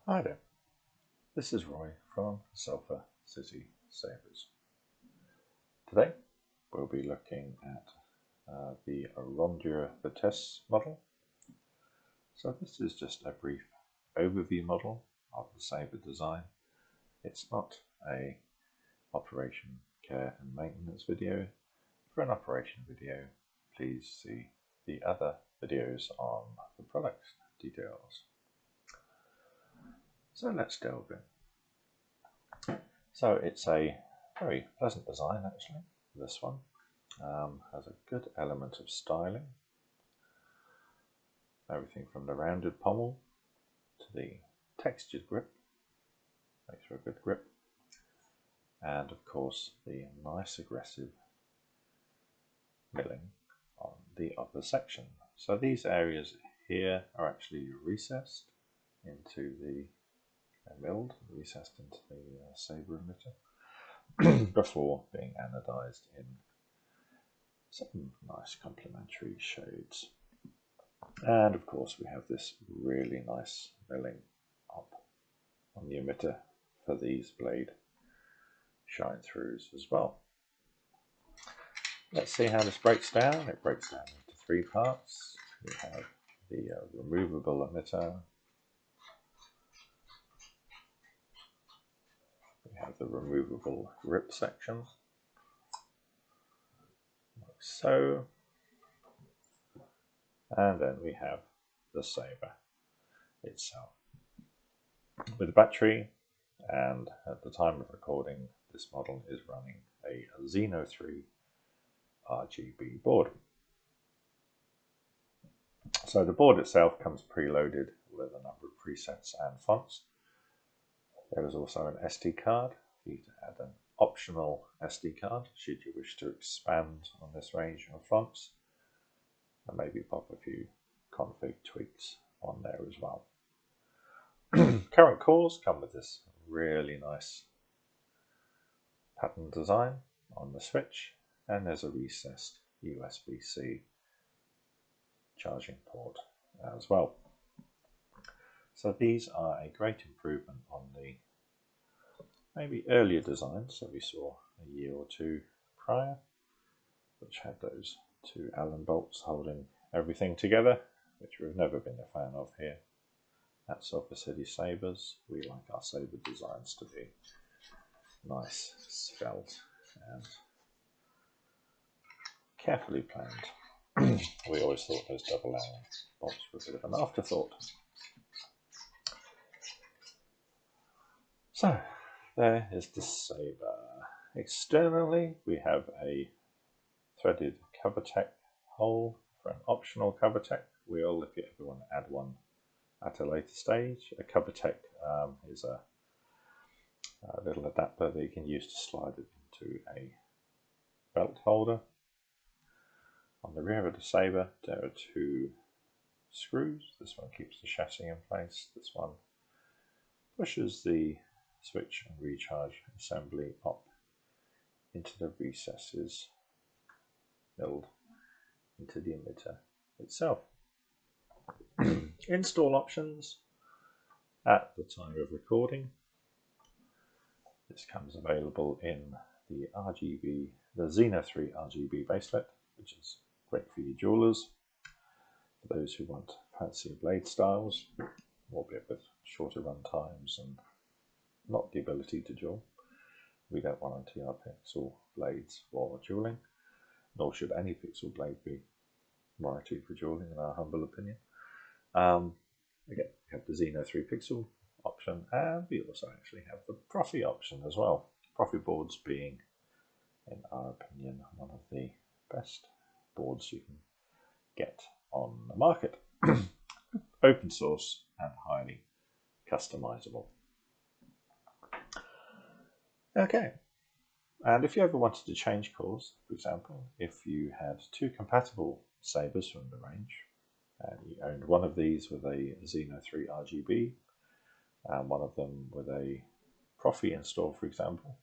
Hi there, this is Roy from Sulphur City Sabers. Today we'll be looking at the Rondure Vitesse model. So this is just a brief overview model of the Saber design. It's not a operation care and maintenance video. For an operation video, please see the other videos on the product details. So let's delve in. So it's a very pleasant design actually. This one has a good element of styling. Everything from the rounded pommel to the textured grip, makes for a good grip, and of course the nice aggressive milling on the upper section. So these areas here are actually recessed into the recessed into the saber emitter before being anodized in some nice complementary shades. And of course we have this really nice milling up on the emitter for these blade shine throughs as well. Let's see how this breaks down. It breaks down into three parts. We have the removable emitter. We have the removable grip section, like so. And then we have the saber itself with a battery, and at the time of recording this model is running a Xeno 3 RGB board. So the board itself comes preloaded with a number of presets and fonts. There is also an SD card for you to add an optional SD card should you wish to expand on this range of fonts, and maybe pop a few config tweaks on there as well. Current cores come with this really nice pattern design on the switch, and there's a recessed USB-C charging port as well. So these are a great improvement on the maybe earlier designs that we saw a year or two prior, which had those two Allen bolts holding everything together, which we've never been a fan of here at Sulphur City Sabers. We like our saber designs to be nice, svelte, and carefully planned. We always thought those double Allen bolts were a bit of an afterthought. So there is the saber. Externally we have a threaded CoverTech hole for an optional CoverTech wheel if you ever want to add one at a later stage. A CoverTech is a little adapter that you can use to slide it into a belt holder. On the rear of the saber there are two screws. This one keeps the chassis in place. This one pushes the switch and recharge assembly up into the recesses milled into the emitter itself. Install options at the time of recording. This comes available in the Xeno 3 RGB bracelet, which is great for your jewelers. For those who want fancier blade styles, albeit with shorter run times and not the ability to jewel. We don't want anti-TR pixel blades for jeweling, nor should any pixel blade be warranted for jeweling in our humble opinion. Again, we have the Xeno 3 pixel option, and we also actually have the Profi option as well. Profi boards being, in our opinion, one of the best boards you can get on the market. Open source and highly customizable. Okay, and if you ever wanted to change cores, for example, if you had two compatible sabers from the range, and you owned one of these with a Xeno 3 RGB, and one of them with a Profi installed, for example,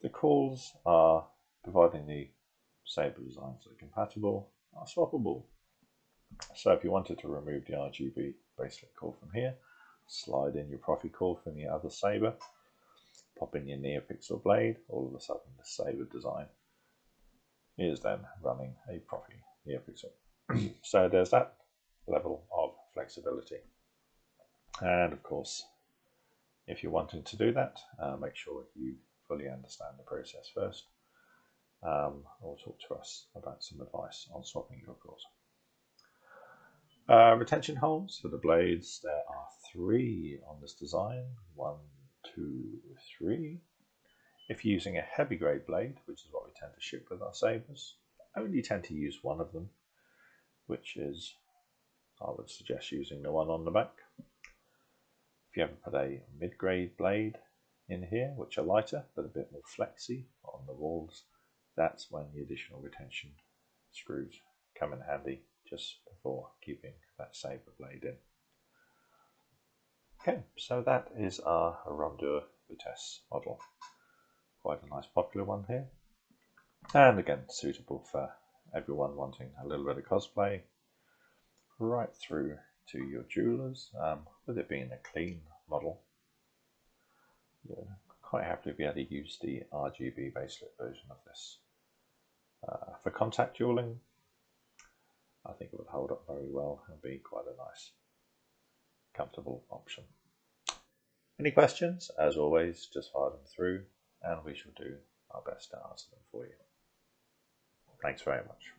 the cores are, providing the saber designs that are compatible, are swappable. So if you wanted to remove the RGB bracelet core from here, slide in your Profi cord from the other Saber, pop in your NeoPixel blade, all of a sudden the Saber design is then running a Profi NeoPixel. So there's that level of flexibility. And of course, if you're wanting to do that, make sure you fully understand the process first, or talk to us about some advice on swapping your cores. Retention holes for the blades, there are 3 on this design. 1, 2, 3. If you're using a heavy grade blade, which is what we tend to ship with our Sabers, only tend to use one of them, which is, I would suggest using the one on the back. If you ever put a mid-grade blade in here, which are lighter but a bit more flexy on the walls, that's when the additional retention screws come in handy just before keeping that Saber blade in. Okay, so that is our Rondure Vitesse model. Quite a nice popular one here. And again, suitable for everyone wanting a little bit of cosplay, right through to your jewelers. With it being a clean model, you're quite happy to be able to use the RGB baselit version of this. For contact jewelling, I think it would hold up very well and be quite a nice, comfortable option. Any questions? As always, just fire them through and we shall do our best to answer them for you. Thanks very much.